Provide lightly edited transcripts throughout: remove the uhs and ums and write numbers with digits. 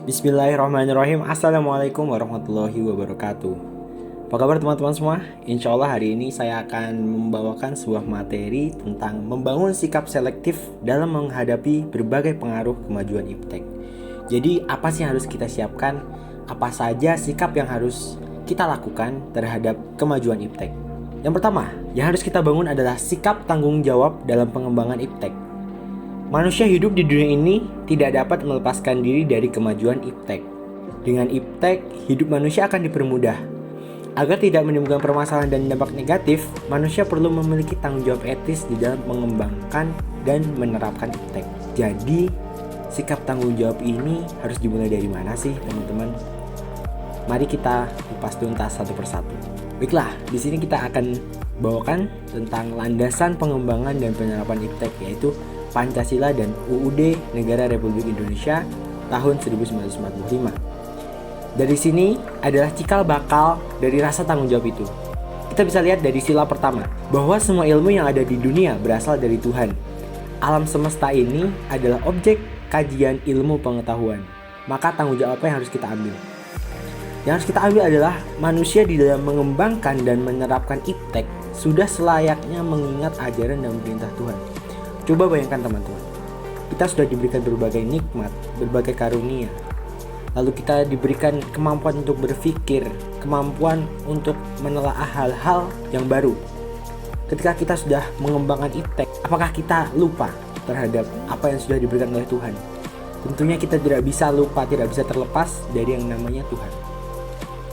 Bismillahirrahmanirrahim. Assalamualaikum warahmatullahi wabarakatuh. Apa kabar teman-teman semua? Insya Allah hari ini saya akan membawakan sebuah materi tentang membangun sikap selektif dalam menghadapi berbagai pengaruh kemajuan iptek. Jadi apa sih yang harus kita siapkan? Apa saja sikap yang harus kita lakukan terhadap kemajuan iptek? Yang pertama, yang harus kita bangun adalah sikap tanggung jawab dalam pengembangan iptek. Manusia hidup di dunia ini tidak dapat melepaskan diri dari kemajuan iptek. Dengan iptek, hidup manusia akan dipermudah. Agar tidak menimbulkan permasalahan dan dampak negatif, manusia perlu memiliki tanggung jawab etis di dalam mengembangkan dan menerapkan iptek. Jadi, sikap tanggung jawab ini harus dimulai dari mana sih, teman-teman? Mari kita kupas tuntas satu persatu. Baiklah, di sini kita akan bawakan tentang landasan pengembangan dan penerapan iptek, yaitu Pancasila dan UUD Negara Republik Indonesia tahun 1945. Dari sini adalah cikal bakal dari rasa tanggung jawab itu. Kita bisa lihat dari sila pertama, bahwa semua ilmu yang ada di dunia berasal dari Tuhan. Alam semesta ini adalah objek kajian ilmu pengetahuan. Maka tanggung jawab apa yang harus kita ambil? Yang harus kita ambil adalah manusia di dalam mengembangkan dan menerapkan iptek sudah selayaknya mengingat ajaran dan perintah Tuhan. Coba bayangkan teman-teman, kita sudah diberikan berbagai nikmat, berbagai karunia. Lalu kita diberikan kemampuan untuk berpikir, kemampuan untuk menelaah hal-hal yang baru. Ketika kita sudah mengembangkan iptek, apakah kita lupa terhadap apa yang sudah diberikan oleh Tuhan? Tentunya kita tidak bisa lupa, tidak bisa terlepas dari yang namanya Tuhan.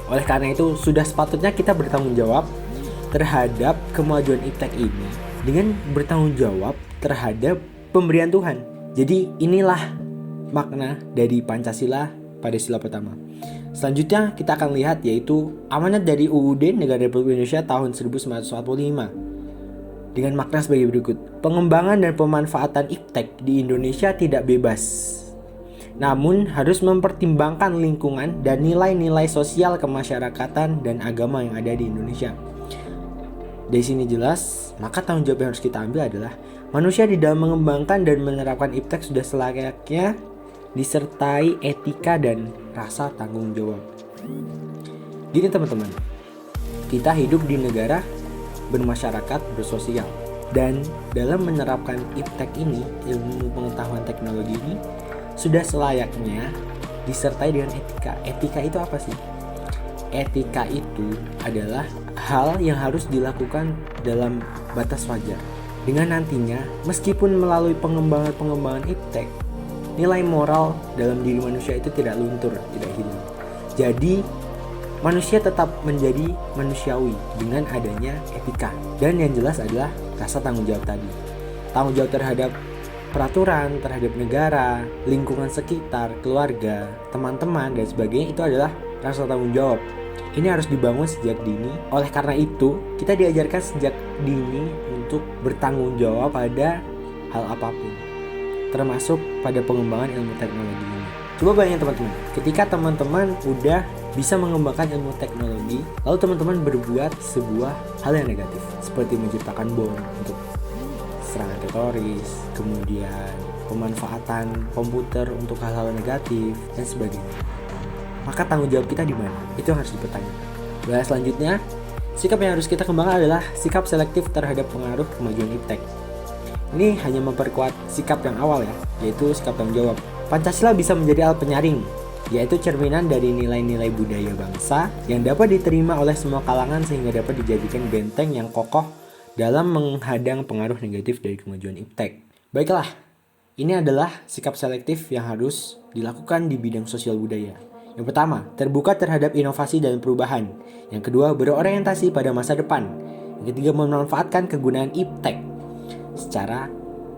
Oleh karena itu, sudah sepatutnya kita bertanggung jawab terhadap kemajuan iptek ini dengan bertanggung jawab terhadap pemberian Tuhan. Jadi inilah makna dari Pancasila pada sila pertama. Selanjutnya kita akan lihat yaitu amanat dari UUD Negara Republik Indonesia tahun 1945 dengan makna sebagai berikut. Pengembangan dan pemanfaatan iptek di Indonesia tidak bebas, namun harus mempertimbangkan lingkungan dan nilai-nilai sosial kemasyarakatan dan agama yang ada di Indonesia. Dari sini jelas, maka tanggung jawab yang harus kita ambil adalah manusia di dalam mengembangkan dan menerapkan iptek sudah selayaknya disertai etika dan rasa tanggung jawab. Gini teman-teman, kita hidup di negara bermasyarakat, bersosial. Dan dalam menerapkan iptek ini, ilmu pengetahuan teknologi ini, sudah selayaknya disertai dengan etika. Etika itu apa sih? Etika itu adalah hal yang harus dilakukan dalam batas wajar. Dengan nantinya, meskipun melalui pengembangan iptek, nilai moral dalam diri manusia itu tidak luntur, tidak hilang. Jadi, manusia tetap menjadi manusiawi dengan adanya etika. Dan yang jelas adalah rasa tanggung jawab tadi. Tanggung jawab terhadap peraturan, terhadap negara, lingkungan sekitar, keluarga, teman-teman, dan sebagainya itu adalah rasa tanggung jawab. Ini harus dibangun sejak dini. Oleh karena itu, kita diajarkan sejak dini untuk bertanggung jawab pada hal apapun, termasuk pada pengembangan ilmu teknologi ini. Coba bayangin teman-teman, ketika teman-teman udah bisa mengembangkan ilmu teknologi, lalu teman-teman berbuat sebuah hal yang negatif, seperti menciptakan bom untuk serangan teroris, kemudian pemanfaatan komputer untuk hal-hal negatif, dan sebagainya. Maka tanggung jawab kita di mana? Itu yang harus dipertanyakan. Dan selanjutnya, sikap yang harus kita kembangkan adalah sikap selektif terhadap pengaruh kemajuan iptek. Ini hanya memperkuat sikap yang awal ya, yaitu sikap tanggung jawab. Pancasila bisa menjadi alat penyaring, yaitu cerminan dari nilai-nilai budaya bangsa yang dapat diterima oleh semua kalangan sehingga dapat dijadikan benteng yang kokoh dalam menghadang pengaruh negatif dari kemajuan iptek. Baiklah, ini adalah sikap selektif yang harus dilakukan di bidang sosial budaya. Yang pertama, terbuka terhadap inovasi dan perubahan. Yang kedua, berorientasi pada masa depan. Yang ketiga, memanfaatkan kegunaan iptek secara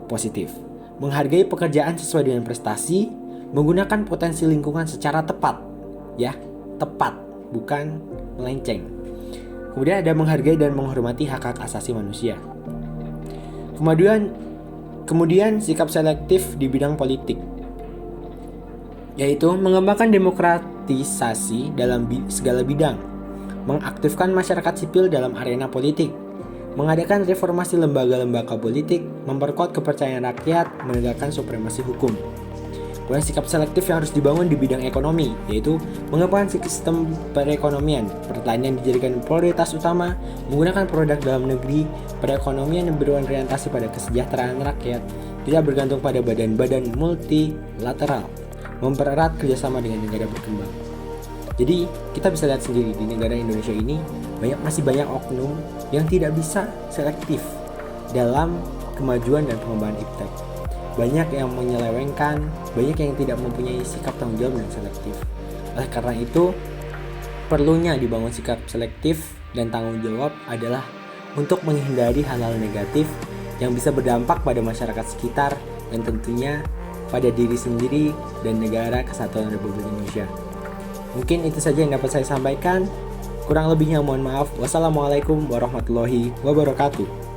positif. Menghargai pekerjaan sesuai dengan prestasi, menggunakan potensi lingkungan secara tepat. Ya, tepat, bukan melenceng. Kemudian ada menghargai dan menghormati hak-hak asasi manusia. Kemudian sikap selektif di bidang politik, yaitu mengembangkan demokratisasi dalam segala bidang, mengaktifkan masyarakat sipil dalam arena politik, mengadakan reformasi lembaga-lembaga politik, memperkuat kepercayaan rakyat, menegakkan supremasi hukum. Kemudian sikap selektif yang harus dibangun di bidang ekonomi, yaitu mengembangkan sistem perekonomian. Pertanian dijadikan prioritas utama, menggunakan produk dalam negeri, perekonomian yang berorientasi pada kesejahteraan rakyat, tidak bergantung pada badan-badan multilateral, mempererat kerjasama dengan negara berkembang. Jadi kita bisa lihat sendiri di negara Indonesia ini masih banyak oknum yang tidak bisa selektif dalam kemajuan dan pengembangan iptek. Banyak yang menyelewengkan, banyak yang tidak mempunyai sikap tanggung jawab dan selektif. Oleh karena itu, perlunya dibangun sikap selektif dan tanggung jawab adalah untuk menghindari hal-hal negatif yang bisa berdampak pada masyarakat sekitar dan tentunya pada diri sendiri dan negara kesatuan Republik Indonesia. Mungkin itu saja yang dapat saya sampaikan. Kurang lebihnya mohon maaf. Wassalamualaikum warahmatullahi wabarakatuh.